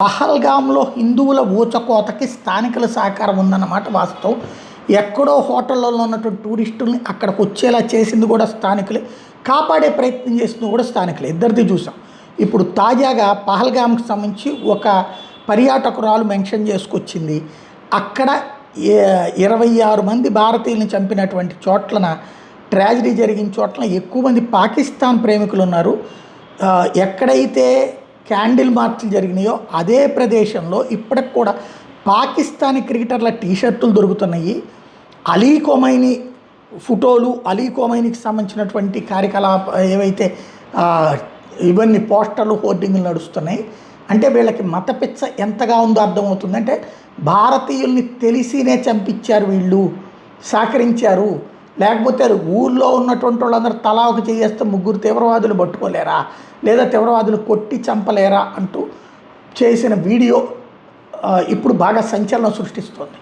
పహల్గామ్లో హిందువుల ఊచకోతకి స్థానికుల సహకారం ఉందన్నమాట వాస్తవం. ఎక్కడో హోటళ్ళలో ఉన్నటువంటి టూరిస్టుల్ని అక్కడికి వచ్చేలా చేసింది కూడా స్థానికులే, కాపాడే ప్రయత్నం చేసింది కూడా స్థానికులే. ఇద్దరిది చూసాం. ఇప్పుడు తాజాగా పహల్గామ్కి సంబంధించి ఒక పర్యాటకురాలు మెన్షన్ చేసుకొచ్చింది. అక్కడ 26 మంది భారతీయులను చంపినటువంటి చోట్లన, ట్రాజడీ జరిగిన చోట్ల ఎక్కువ మంది పాకిస్తాన్ ప్రేమికులు ఉన్నారు. ఎక్కడైతే క్యాండిల్ మార్చ్లు జరిగినాయో అదే ప్రదేశంలో ఇప్పటికి కూడా పాకిస్తానీ క్రికెటర్ల టీషర్టులు దొరుకుతున్నాయి. అలీ కొమైనీ ఫోటోలు, అలీ కొమైనీకి సంబంధించినటువంటి ఏవైతే ఇవన్నీ పోస్టర్లు, హోర్డింగ్లు నడుస్తున్నాయి. అంటే వీళ్ళకి మత పిచ్చ ఎంతగా ఉందో అర్థమవుతుంది. అంటే భారతీయుల్ని తెలిసినే చంపించారు వీళ్ళు, సహకరించారు, లేకపోతే ఊళ్ళో ఉన్నటువంటి వాళ్ళందరూ తలా ఒక చేస్తే ముగ్గురు తీవ్రవాదులు పట్టుకోలేరా, లేదా తీవ్రవాదులు కొట్టి చంపలేరా అంటూ చేసిన వీడియో ఇప్పుడు బాగా సంచలనం సృష్టిస్తోంది.